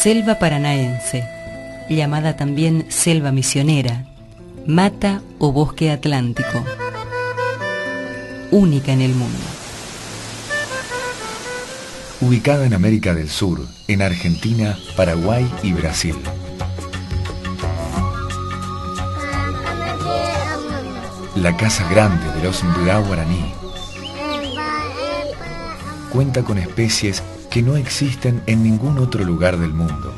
Selva paranaense, llamada también selva misionera, mata o bosque atlántico, única en el mundo. Ubicada en América del Sur, en Argentina, Paraguay y Brasil. La casa grande de los Mbüa guaraní cuenta con especies que no existen en ningún otro lugar del mundo.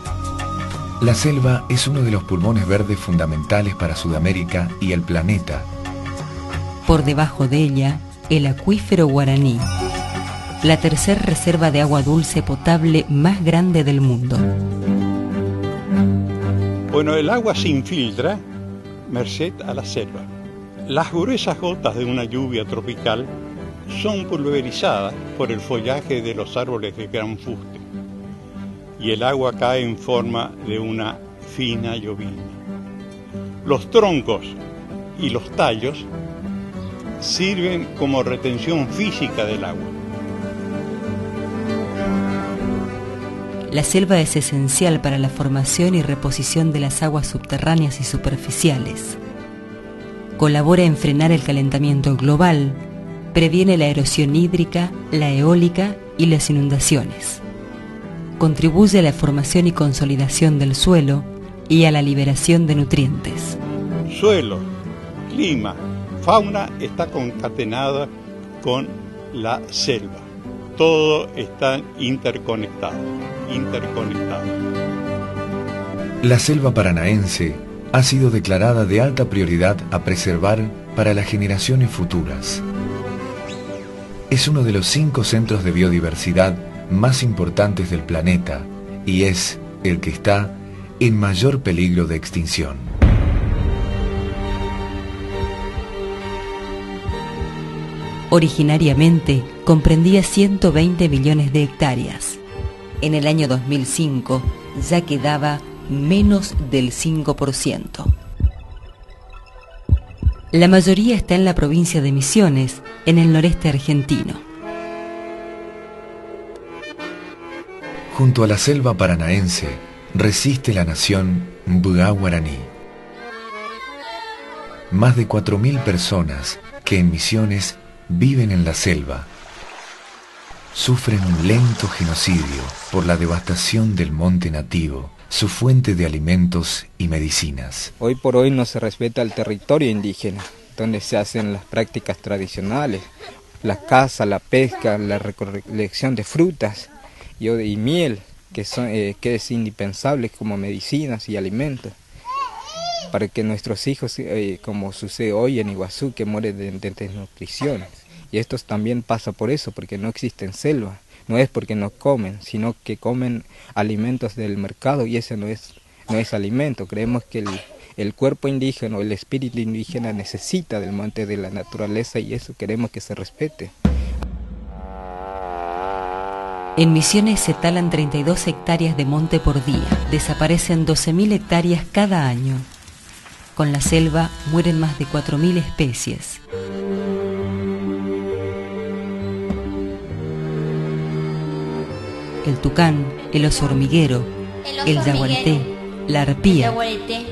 La selva es uno de los pulmones verdes fundamentales para Sudamérica y el planeta. Por debajo de ella, el acuífero guaraní, la tercera reserva de agua dulce potable más grande del mundo. Bueno, el agua se infiltra merced a la selva. Las gruesas gotas de una lluvia tropical son pulverizadas por el follaje de los árboles de gran fuste y el agua cae en forma de una fina llovizna. Los troncos y los tallos sirven como retención física del agua. La selva es esencial para la formación y reposición de las aguas subterráneas y superficiales. Colabora en frenar el calentamiento global, previene la erosión hídrica, la eólica y las inundaciones. Contribuye a la formación y consolidación del suelo y a la liberación de nutrientes. Suelo, clima, fauna está concatenada con la selva. Todo está interconectado. La selva paranaense ha sido declarada de alta prioridad a preservar para las generaciones futuras. Es uno de los 5 centros de biodiversidad más importantes del planeta y es el que está en mayor peligro de extinción. Originariamente comprendía 120 millones de hectáreas. En el año 2005 ya quedaba menos del 5%. La mayoría está en la provincia de Misiones, en el noreste argentino. Junto a la selva paranaense resiste la nación Mbüa guaraní. Más de 4.000 personas que en Misiones viven en la selva sufren un lento genocidio por la devastación del monte nativo, su fuente de alimentos y medicinas. Hoy por hoy no se respeta el territorio indígena, donde se hacen las prácticas tradicionales, la caza, la pesca, la recolección de frutas y miel, que es indispensable como medicinas y alimentos, para que nuestros hijos, como sucede hoy en Iguazú, que mueren de desnutrición. Y esto también pasa por eso, porque no existen selva. No es porque no comen, sino que comen alimentos del mercado y ese no es alimento. Creemos que el cuerpo indígena o el espíritu indígena necesita del monte, de la naturaleza, y eso queremos que se respete. En Misiones se talan 32 hectáreas de monte por día. Desaparecen 12.000 hectáreas cada año. Con la selva mueren más de 4.000 especies. El tucán, el oso hormiguero, el yaguareté, la arpía,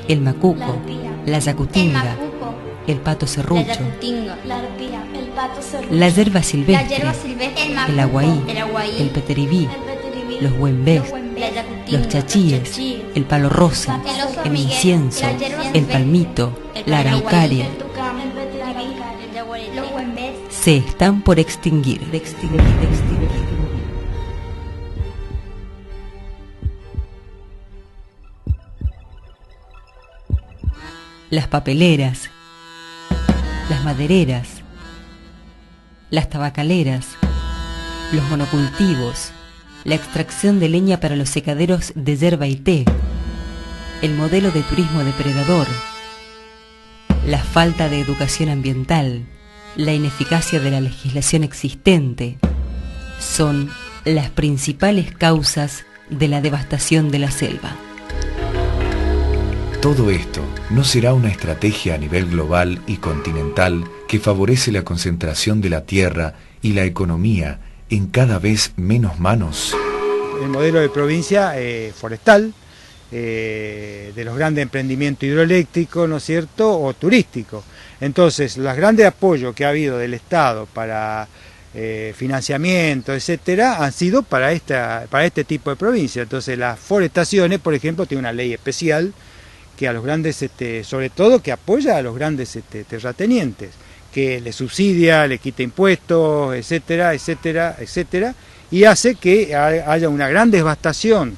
el macuco, la yacutinga, el pato serrucho, la yerba silvestre, el aguaí, el peteribí, los huembés, los chachíes, el palo rosa, el incienso, el palmito, la araucaria. Se están por extinguir. Las papeleras, las madereras, las tabacaleras, los monocultivos, la extracción de leña para los secaderos de yerba y té, el modelo de turismo depredador, la falta de educación ambiental, la ineficacia de la legislación existente, son las principales causas de la devastación de la selva. Todo esto no será una estrategia a nivel global y continental que favorece la concentración de la tierra y la economía en cada vez menos manos. el modelo de provincia forestal, de los grandes emprendimientos hidroeléctricos, ¿no es cierto?, o turísticos. Entonces, los grandes apoyos que ha habido del Estado para financiamiento, etcétera, han sido para este tipo de provincia. Entonces, las forestaciones, por ejemplo, tiene una ley especial que a los grandes, sobre todo que apoya a los grandes terratenientes, que le subsidia, le quita impuestos, etcétera, etcétera, etcétera, y hace que haya una gran devastación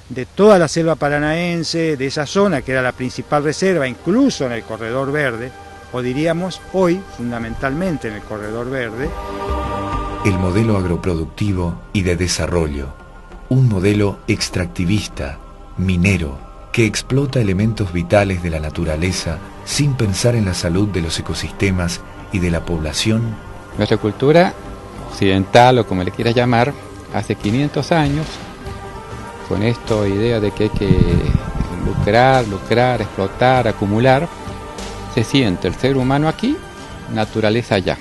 de toda la selva paranaense, de esa zona que era la principal reserva, incluso en el corredor verde, o diríamos hoy fundamentalmente en el corredor verde. El modelo agroproductivo y de desarrollo, un modelo extractivista, minero, que explota elementos vitales de la naturaleza sin pensar en la salud de los ecosistemas y de la población. Nuestra cultura occidental, o como le quieras llamar, hace 500 años, con esta idea de que hay que lucrar, explotar, acumular, se siente el ser humano aquí, naturaleza allá.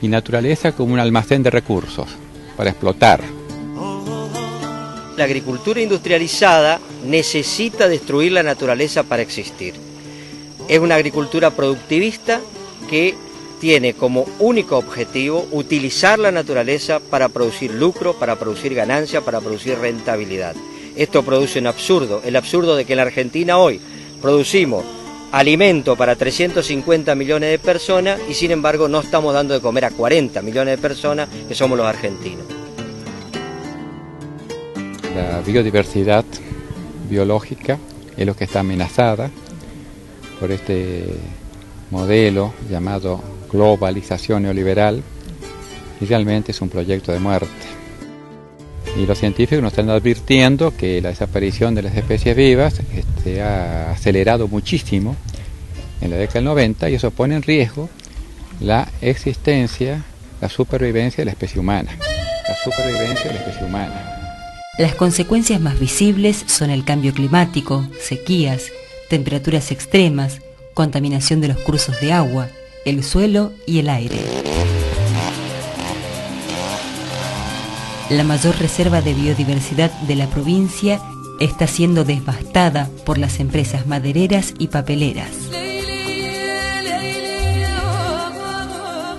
Y naturaleza como un almacén de recursos para explotar. La agricultura industrializada necesita destruir la naturaleza para existir. Es una agricultura productivista que tiene como único objetivo utilizar la naturaleza para producir lucro, para producir ganancia, para producir rentabilidad. Esto produce un absurdo, el absurdo de que en la Argentina hoy producimos alimento para 350 millones de personas y sin embargo no estamos dando de comer a 40 millones de personas que somos los argentinos. La biodiversidad biológica es lo que está amenazada por este modelo llamado globalización neoliberal y realmente es un proyecto de muerte. Y los científicos nos están advirtiendo que la desaparición de las especies vivas ha acelerado muchísimo en la década del 90 y eso pone en riesgo la existencia, la supervivencia de la especie humana. Las consecuencias más visibles son el cambio climático, sequías, temperaturas extremas, contaminación de los cursos de agua, el suelo y el aire. La mayor reserva de biodiversidad de la provincia está siendo devastada por las empresas madereras y papeleras.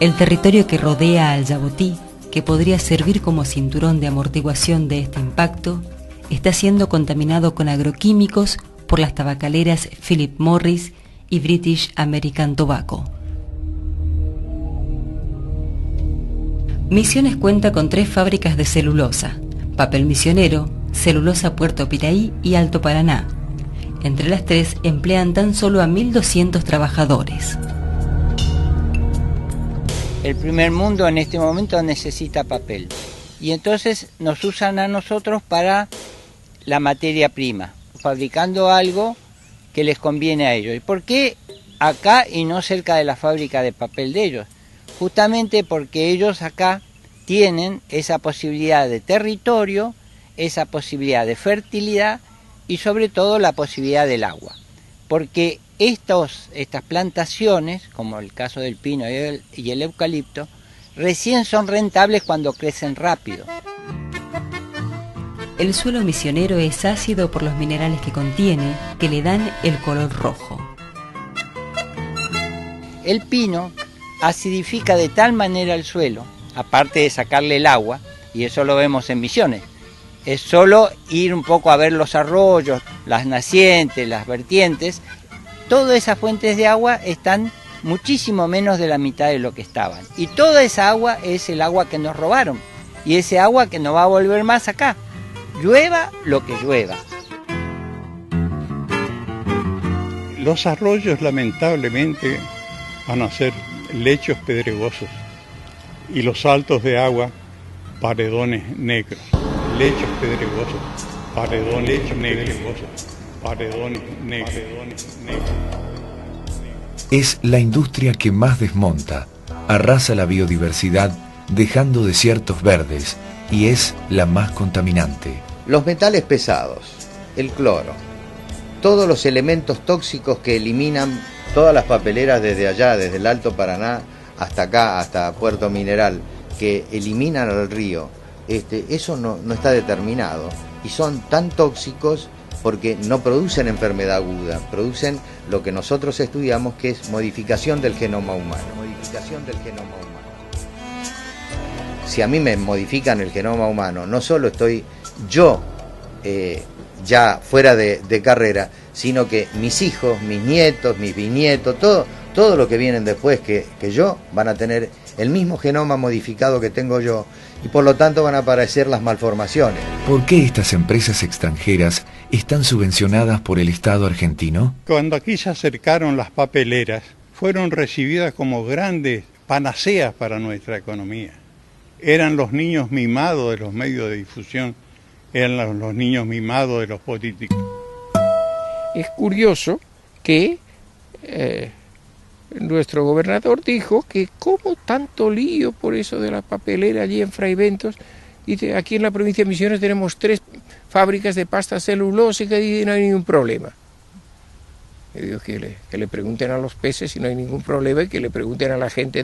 El territorio que rodea al Yabotí, que podría servir como cinturón de amortiguación de este impacto, está siendo contaminado con agroquímicos por las tabacaleras Philip Morris y British American Tobacco. Misiones cuenta con 3 fábricas de celulosa: Papel Misionero, Celulosa Puerto Piraí y Alto Paraná. Entre las 3 emplean tan solo a 1.200 trabajadores. El primer mundo en este momento necesita papel y entonces nos usan a nosotros para la materia prima, fabricando algo que les conviene a ellos. ¿Y por qué acá y no cerca de la fábrica de papel de ellos? Justamente porque ellos acá tienen esa posibilidad de territorio, esa posibilidad de fertilidad y sobre todo la posibilidad del agua. Porque estas plantaciones, como el caso del pino y el eucalipto, recién son rentables cuando crecen rápido. El suelo misionero es ácido por los minerales que contiene, que le dan el color rojo. El pino acidifica de tal manera el suelo, aparte de sacarle el agua, y eso lo vemos en Misiones. Es solo ir un poco a ver los arroyos, las nacientes, las vertientes. Todas esas fuentes de agua están muchísimo menos de la mitad de lo que estaban. Y toda esa agua es el agua que nos robaron. Y ese agua que no va a volver más acá. Llueva lo que llueva. Los arroyos lamentablemente van a ser lechos pedregosos y los saltos de agua paredones negros. Lechos pedregosos, paredones negros, paredones negros. Es la industria que más desmonta, arrasa la biodiversidad dejando desiertos verdes y es la más contaminante. Los metales pesados, el cloro, todos los elementos tóxicos que eliminan todas las papeleras desde allá, desde el Alto Paraná hasta acá, hasta Puerto Mineral, que eliminan al río eso no está determinado. Y son tan tóxicos porque no producen enfermedad aguda, producen lo que nosotros estudiamos, que es modificación del genoma humano. Si a mí me modifican el genoma humano, no solo estoy yo ya fuera de carrera, sino que mis hijos, mis nietos, mis bisnietos, todo lo que vienen después que yo, van a tener el mismo genoma modificado que tengo yo, y por lo tanto van a aparecer las malformaciones. ¿Por qué estas empresas extranjeras están subvencionadas por el Estado argentino? Cuando aquí se acercaron las papeleras, fueron recibidas como grandes panaceas para nuestra economía. Eran los niños mimados de los medios de difusión, eran los niños mimados de los políticos. Es curioso que nuestro gobernador dijo que como tanto lío por eso de la papelera allí en Fray Bentos. Dice, aquí en la provincia de Misiones tenemos 3 fábricas de pasta celulósica y no hay ningún problema. Yo digo que le pregunten a los peces si no hay ningún problema y que le pregunten a la gente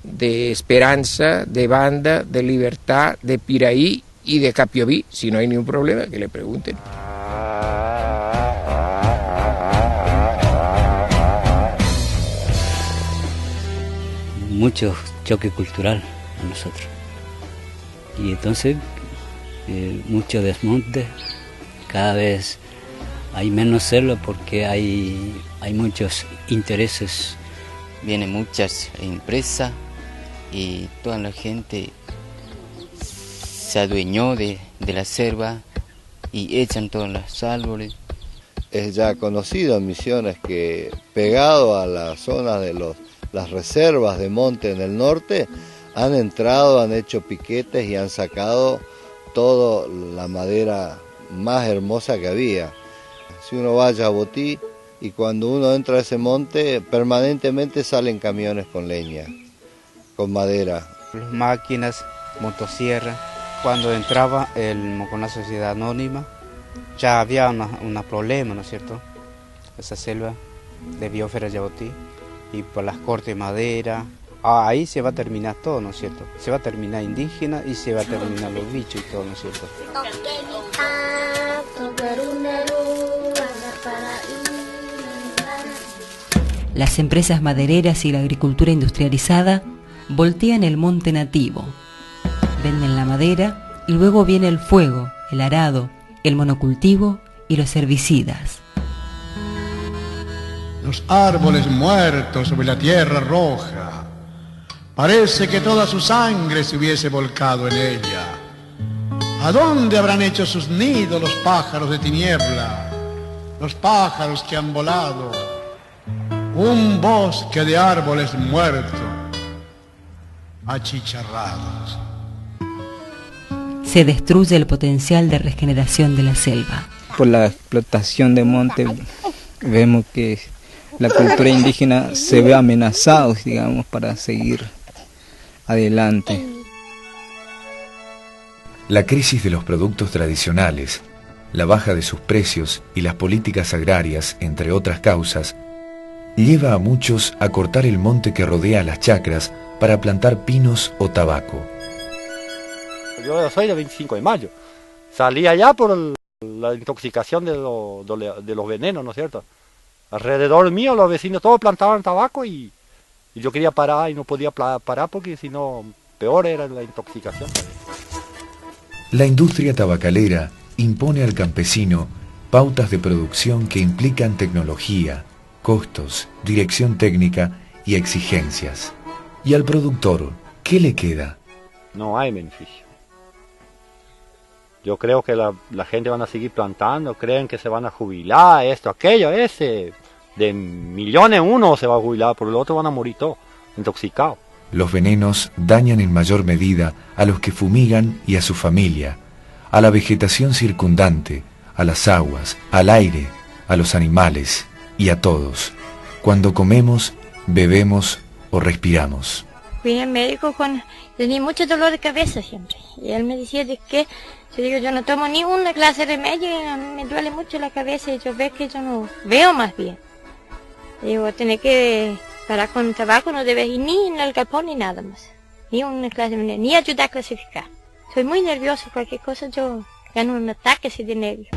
de Esperanza, de Banda, de Libertad, de Piraí y de Capioví si no hay ningún problema, que le pregunten. Mucho choque cultural a nosotros. Y entonces mucho desmonte, cada vez hay menos celo porque hay muchos intereses. Vienen muchas empresas y toda la gente se adueñó de la selva y echan todos los árboles. Es ya conocido en Misiones que pegado a las zonas de las reservas de monte en el norte, han entrado, han hecho piquetes y han sacado toda la madera más hermosa que había. Si uno va a Yabotí y cuando uno entra a ese monte, permanentemente salen camiones con leña, con madera. Las máquinas, motosierra. Cuando entraba con la sociedad anónima, ya había un problema, ¿no es cierto? Esa selva de Biosfera Yabotí. Y por las cortes de madera, ahí se va a terminar todo, ¿no es cierto? Se va a terminar indígena y se va a terminar los bichos y todo, ¿no es cierto? Las empresas madereras y la agricultura industrializada voltean el monte nativo, venden la madera y luego viene el fuego, el arado, el monocultivo y los herbicidas. Los árboles muertos sobre la tierra roja, parece que toda su sangre se hubiese volcado en ella. ¿A dónde habrán hecho sus nidos los pájaros de tiniebla? Los pájaros que han volado. Un bosque de árboles muertos, achicharrados. Se destruye el potencial de regeneración de la selva. Por la explotación de monte vemos que la cultura indígena se ve amenazada, digamos, para seguir adelante. La crisis de los productos tradicionales, la baja de sus precios y las políticas agrarias, entre otras causas, lleva a muchos a cortar el monte que rodea las chacras para plantar pinos o tabaco. Yo soy del 25 de mayo. Salí allá por la intoxicación de los venenos, ¿no es cierto? Alrededor mío los vecinos todos plantaban tabaco y yo quería parar y no podía parar porque si no, peor era la intoxicación. La industria tabacalera impone al campesino pautas de producción que implican tecnología, costos, dirección técnica y exigencias. ¿Y al productor qué le queda? No hay beneficio. Yo creo que la gente van a seguir plantando, creen que se van a jubilar, esto, aquello, ese. De millones uno se va a jubilar, por el otro van a morir todos, intoxicados. Los venenos dañan en mayor medida a los que fumigan y a su familia, a la vegetación circundante, a las aguas, al aire, a los animales y a todos, cuando comemos, bebemos o respiramos. Fui al médico tenía mucho dolor de cabeza siempre, y él me decía de que, yo no tomo ni una clase de remedio y a mí me duele mucho la cabeza y yo veo que yo no veo más bien. Digo, tener que parar con el tabaco, no debes ir ni en el galpón ni nada más, ni una clase, ni ayudar a clasificar. Soy muy nerviosa, cualquier cosa yo gano un ataque así de nervios.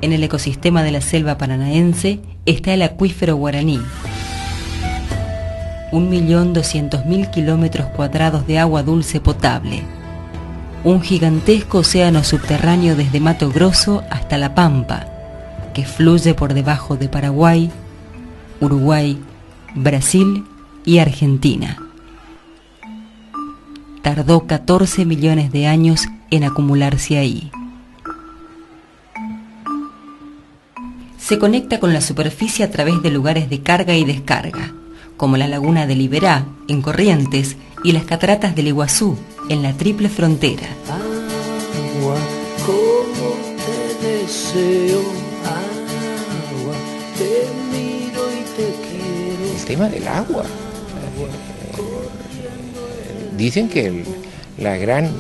En el ecosistema de la selva paranaense está el acuífero Guaraní. 1.200.000 kilómetros cuadrados de agua dulce potable. Un gigantesco océano subterráneo desde Mato Grosso hasta La Pampa, que fluye por debajo de Paraguay, Uruguay, Brasil y Argentina. Tardó 14 millones de años en acumularse ahí. Se conecta con la superficie a través de lugares de carga y descarga, como la laguna de Liberá, en Corrientes, y las cataratas del Iguazú, en la Triple Frontera. Agua, como te deseo, agua, te miro y te quiero. El tema del agua. Dicen que la gran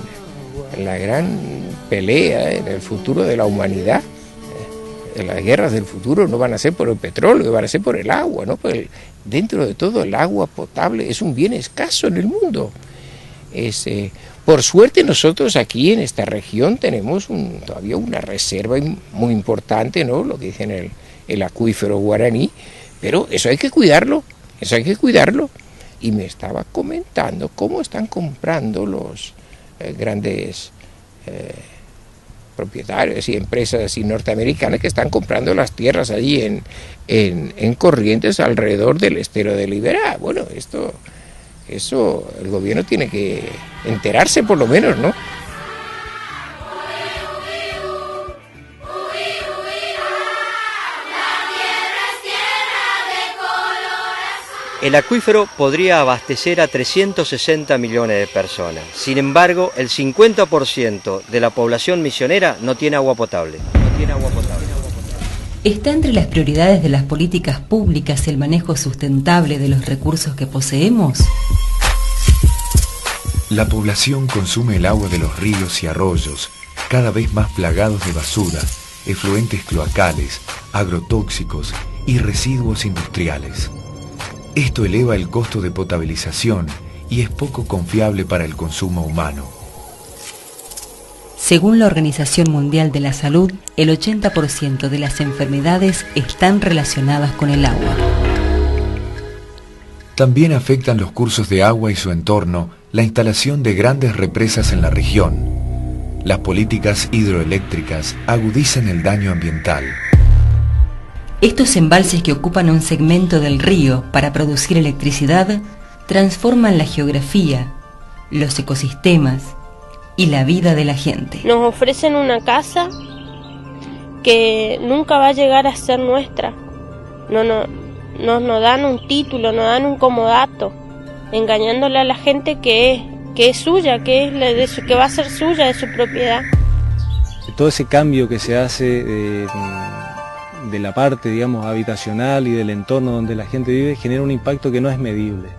pelea en el futuro de la humanidad, las guerras del futuro no van a ser por el petróleo, van a ser por el agua, ¿no? Pues dentro de todo el agua potable es un bien escaso en el mundo. Por suerte nosotros aquí en esta región tenemos todavía una reserva muy importante, ¿no? Lo que dicen el acuífero Guaraní, pero eso hay que cuidarlo, Y me estaba comentando cómo están comprando los grandes propietarios y empresas así norteamericanas que están comprando las tierras allí en Corrientes alrededor del estero de Liberá. Bueno, eso el gobierno tiene que enterarse por lo menos, ¿no? El acuífero podría abastecer a 360 millones de personas. Sin embargo, el 50% de la población misionera no tiene agua potable. ¿Está entre las prioridades de las políticas públicas el manejo sustentable de los recursos que poseemos? La población consume el agua de los ríos y arroyos, cada vez más plagados de basura, efluentes cloacales, agrotóxicos y residuos industriales. Esto eleva el costo de potabilización y es poco confiable para el consumo humano. Según la Organización Mundial de la Salud, el 80% de las enfermedades están relacionadas con el agua. También afectan los cursos de agua y su entorno la instalación de grandes represas en la región. Las políticas hidroeléctricas agudizan el daño ambiental. Estos embalses que ocupan un segmento del río para producir electricidad transforman la geografía, los ecosistemas y la vida de la gente. Nos ofrecen una casa que nunca va a llegar a ser nuestra. Nos dan un título, nos dan un comodato, engañándole a la gente que es suya, que va a ser suya, de su propiedad. Todo ese cambio que se hace de la parte, digamos, habitacional y del entorno donde la gente vive genera un impacto que no es medible,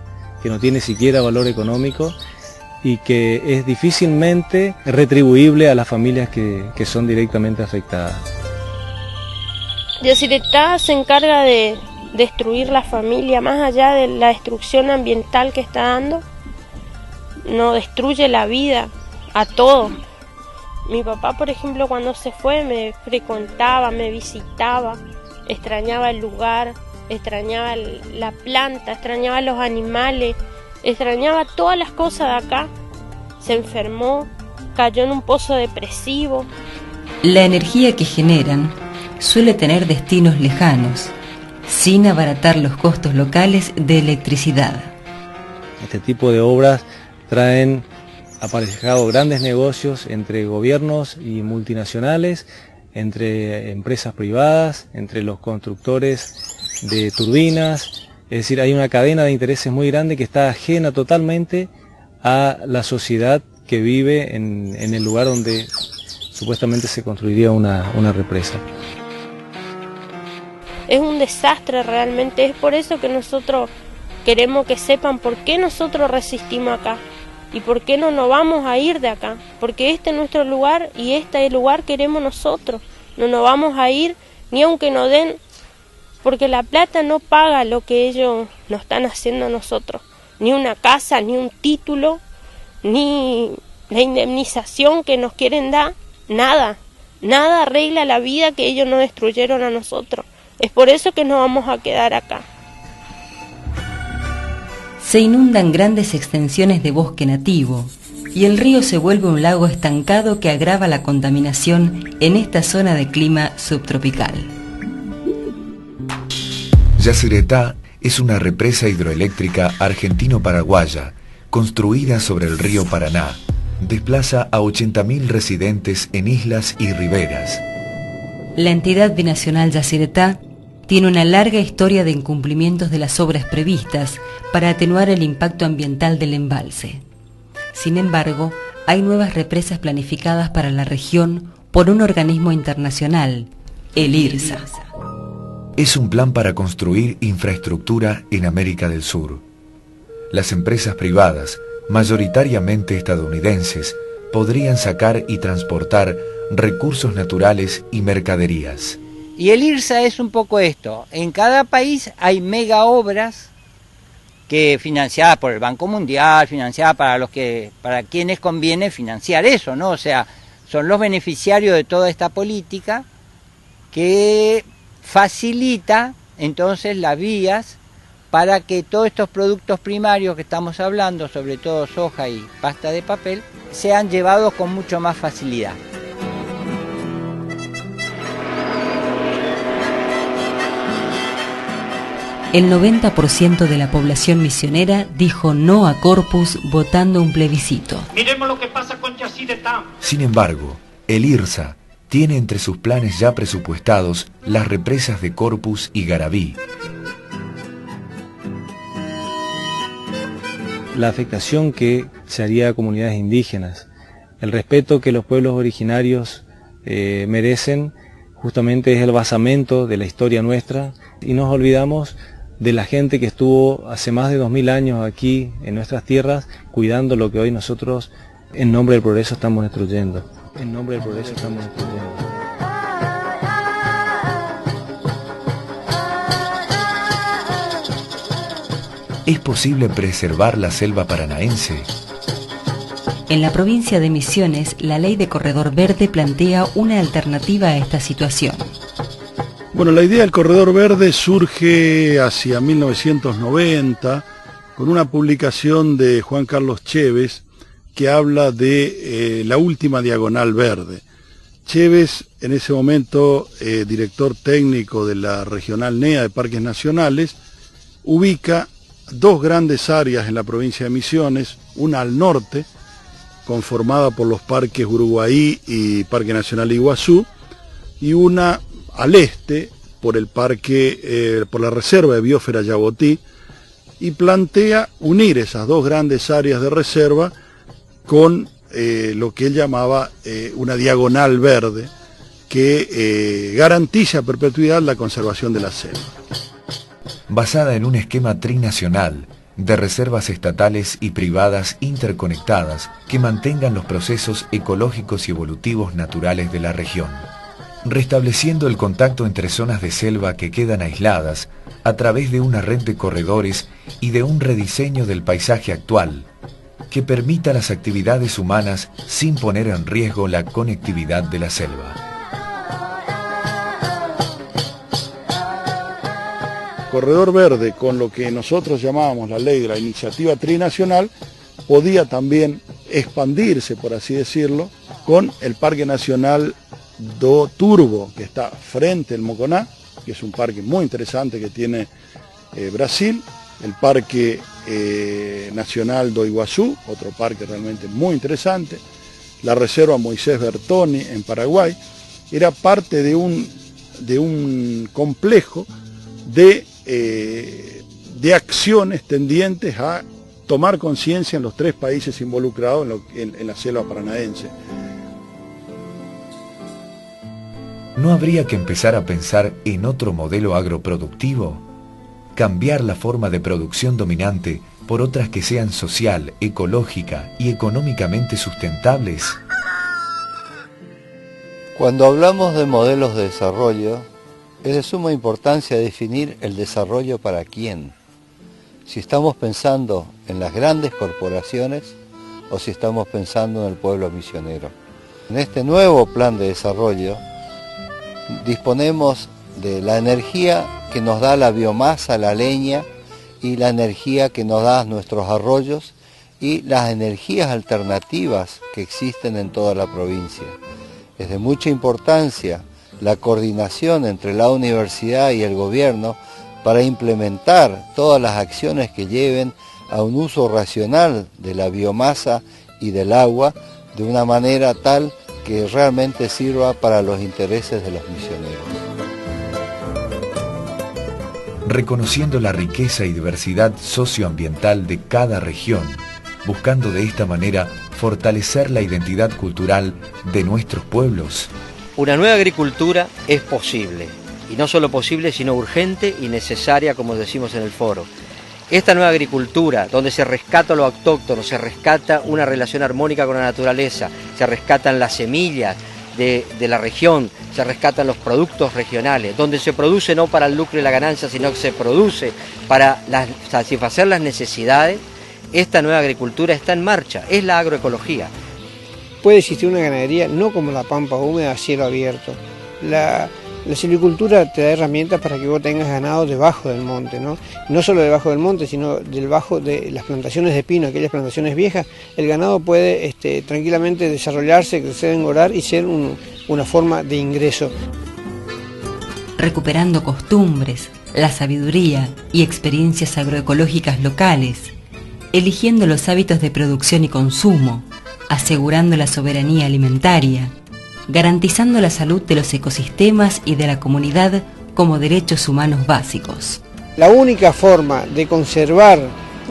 que no tiene siquiera valor económico y que es difícilmente retribuible a las familias que son directamente afectadas. Yacyretá se encarga de destruir la familia, más allá de la destrucción ambiental que está dando, no destruye la vida a todos. Mi papá, por ejemplo, cuando se fue me frecuentaba, me visitaba, extrañaba el lugar, extrañaba la planta, extrañaba los animales, extrañaba todas las cosas de acá. Se enfermó, cayó en un pozo depresivo. La energía que generan suele tener destinos lejanos, sin abaratar los costos locales de electricidad. Este tipo de obras traen aparejado grandes negocios entre gobiernos y multinacionales, entre empresas privadas, entre los constructores de turbinas. Es decir, hay una cadena de intereses muy grande que está ajena totalmente a la sociedad que vive en el lugar donde supuestamente se construiría una represa. Es un desastre realmente, es por eso que nosotros queremos que sepan por qué nosotros resistimos acá. ¿Y por qué no nos vamos a ir de acá? Porque este es nuestro lugar y este lugar queremos nosotros. No nos vamos a ir ni aunque nos den porque la plata no paga lo que ellos nos están haciendo a nosotros, ni una casa, ni un título, ni la indemnización que nos quieren dar, nada arregla la vida que ellos nos destruyeron a nosotros. Es por eso que nos vamos a quedar acá. Se inundan grandes extensiones de bosque nativo y el río se vuelve un lago estancado que agrava la contaminación en esta zona de clima subtropical. Yacyretá es una represa hidroeléctrica argentino-paraguaya construida sobre el río Paraná. Desplaza a 80.000 residentes en islas y riberas. La entidad binacional Yacyretá tiene una larga historia de incumplimientos de las obras previstas para atenuar el impacto ambiental del embalse. Sin embargo, hay nuevas represas planificadas para la región por un organismo internacional, el IRSA. Es un plan para construir infraestructura en América del Sur. Las empresas privadas, mayoritariamente estadounidenses, podrían sacar y transportar recursos naturales y mercaderías. Y el IRSA es un poco esto. En cada país hay mega obras que financiadas por el Banco Mundial, financiadas para quienes conviene financiar eso, ¿no? O sea, son los beneficiarios de toda esta política que facilita entonces las vías para que todos estos productos primarios que estamos hablando, sobre todo soja y pasta de papel, sean llevados con mucho más facilidad. El 90% de la población misionera dijo no a Corpus votando un plebiscito. Miremos lo que pasa con Yacyretá. Sin embargo, el IRSA tiene entre sus planes ya presupuestados las represas de Corpus y Garabí. La afectación que se haría a comunidades indígenas, el respeto que los pueblos originarios merecen, justamente es el basamento de la historia nuestra, y nos olvidamos de la gente que estuvo hace más de 2000 años aquí en nuestras tierras cuidando lo que hoy nosotros en nombre del progreso estamos destruyendo. En nombre del progreso estamos destruyendo. ¿Es posible preservar la selva paranaense? En la provincia de Misiones, la ley de Corredor Verde plantea una alternativa a esta situación. Bueno, la idea del Corredor Verde surge hacia 1990 con una publicación de Juan Carlos Chévez que habla de la última diagonal verde. Chévez, en ese momento director técnico de la Regional NEA de Parques Nacionales, ubica dos grandes áreas en la provincia de Misiones, una al norte, conformada por los parques Uruguaí y Parque Nacional Iguazú, y una al este por el parque, por la reserva de biosfera Yabotí, y plantea unir esas dos grandes áreas de reserva con lo que él llamaba una diagonal verde que garantiza a perpetuidad la conservación de la selva. Basada en un esquema trinacional de reservas estatales y privadas interconectadas que mantengan los procesos ecológicos y evolutivos naturales de la región, restableciendo el contacto entre zonas de selva que quedan aisladas a través de una red de corredores y de un rediseño del paisaje actual que permita las actividades humanas sin poner en riesgo la conectividad de la selva. Corredor Verde, con lo que nosotros llamábamos la ley de la iniciativa trinacional, podía también expandirse, por así decirlo, con el Parque Nacional do Turvo, que está frente al Moconá, que es un parque muy interesante que tiene Brasil, el Parque Nacional do Iguazú, otro parque realmente muy interesante, la Reserva Moisés Bertoni en Paraguay. Era parte de un complejo de acciones tendientes a tomar conciencia en los tres países involucrados en la selva paranaense. ¿No habría que empezar a pensar en otro modelo agroproductivo? Cambiar la forma de producción dominante por otras que sean social, ecológica y económicamente sustentables. Cuando hablamos de modelos de desarrollo, Es de suma importancia definir el desarrollo para quién. Si estamos pensando en las grandes corporaciones o si estamos pensando en el pueblo misionero. En este nuevo plan de desarrollo disponemos de la energía que nos da la biomasa, la leña, y la energía que nos da nuestros arroyos y las energías alternativas que existen en toda la provincia. Es de mucha importancia la coordinación entre la universidad y el gobierno para implementar todas las acciones que lleven a un uso racional de la biomasa y del agua de una manera tal que realmente sirva para los intereses de los misioneros. Reconociendo la riqueza y diversidad socioambiental de cada región, buscando de esta manera fortalecer la identidad cultural de nuestros pueblos. Una nueva agricultura es posible, y no solo posible, sino urgente y necesaria, como decimos en el foro. Esta nueva agricultura, donde se rescata lo autóctono, se rescata una relación armónica con la naturaleza, se rescatan las semillas de la región, se rescatan los productos regionales, donde se produce no para el lucro y la ganancia, sino que se produce para satisfacer las necesidades. Esta nueva agricultura está en marcha, es la agroecología. Puede existir una ganadería no como la pampa húmeda a cielo abierto. La silvicultura te da herramientas para que vos tengas ganado debajo del monte, ¿no? No solo debajo del monte, sino debajo de las plantaciones de pino, aquellas plantaciones viejas. El ganado puede tranquilamente desarrollarse, crecer, engordar y ser una forma de ingreso. Recuperando costumbres, la sabiduría y experiencias agroecológicas locales, eligiendo los hábitos de producción y consumo, asegurando la soberanía alimentaria, garantizando la salud de los ecosistemas y de la comunidad como derechos humanos básicos. La única forma de conservar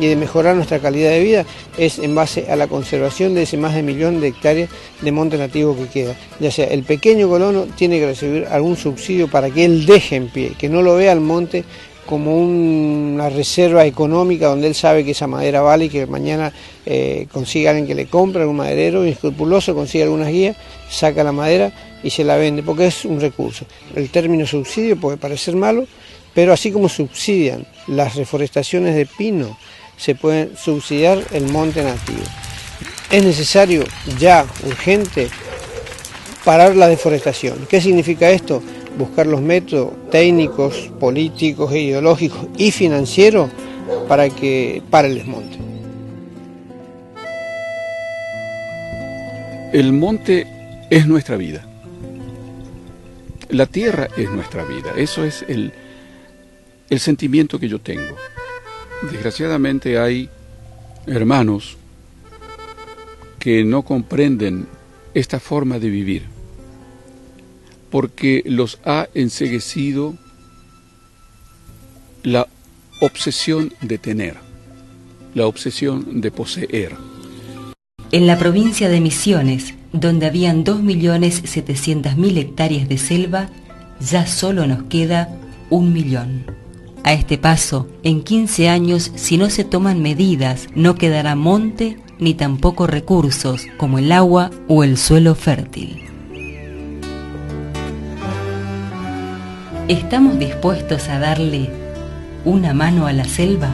y de mejorar nuestra calidad de vida es en base a la conservación de ese más de 1 millón de hectáreas de monte nativo que queda. Ya sea el pequeño colono tiene que recibir algún subsidio para que él deje en pie, que no lo vea al monte como una reserva económica donde él sabe que esa madera vale y que mañana consiga alguien que le compre, algún maderero inescrupuloso, consiga algunas guías, saca la madera y se la vende, porque es un recurso. El término subsidio puede parecer malo, pero así como subsidian las reforestaciones de pino, se puede subsidiar el monte nativo. Es necesario ya, urgente, parar la deforestación. ¿Qué significa esto? Buscar los métodos técnicos, políticos, ideológicos y financieros para que pare el desmonte. El monte es nuestra vida. La tierra es nuestra vida. Eso es el sentimiento que yo tengo. Desgraciadamente hay hermanos que no comprenden esta forma de vivir, porque los ha enceguecido la obsesión de tener, la obsesión de poseer. En la provincia de Misiones, donde habían 2.700.000 hectáreas de selva, ya solo nos queda 1 millón. A este paso, en 15 años, si no se toman medidas, no quedará monte ni tampoco recursos como el agua o el suelo fértil. ¿Estamos dispuestos a darle una mano a la selva?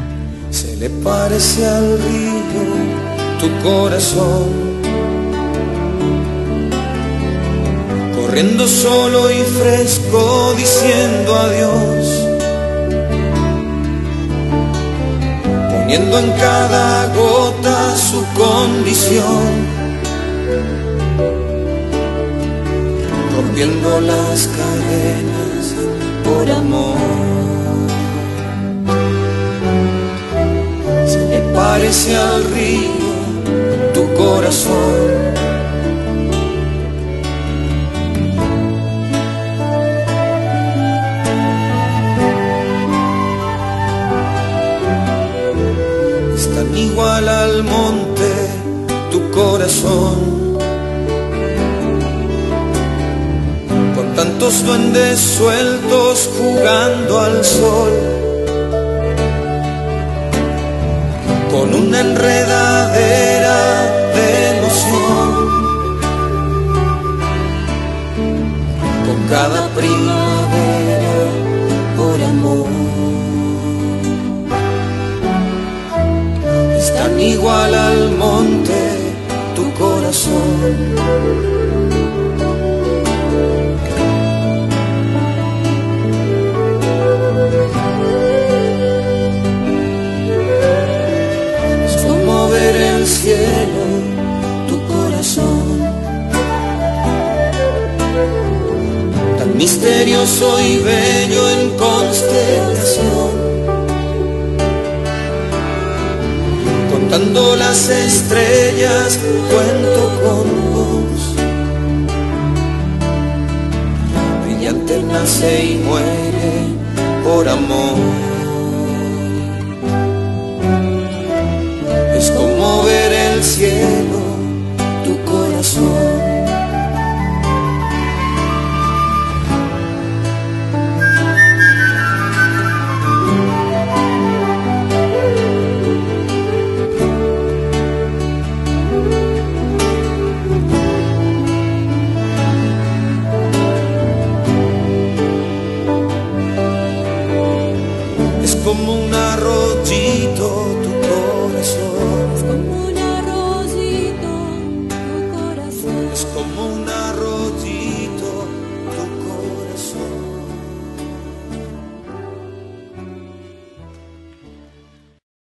Se le parece al río tu corazón, corriendo solo y fresco diciendo adiós, poniendo en cada gota su condición, rompiendo las cadenas por amor. Se le parece al río tu corazón, es tan igual al monte tu corazón, con tantos duendes sueltos jugando al sol, con una enredadera de emoción, con cada primavera Es como ver el cielo, tu corazón, tan misterioso y bello en constelación, contando las estrellas, cuento con vos. Brillante nace y muere por amor. Es como ver el cielo, tu corazón. Como un arroyito tu corazón, como un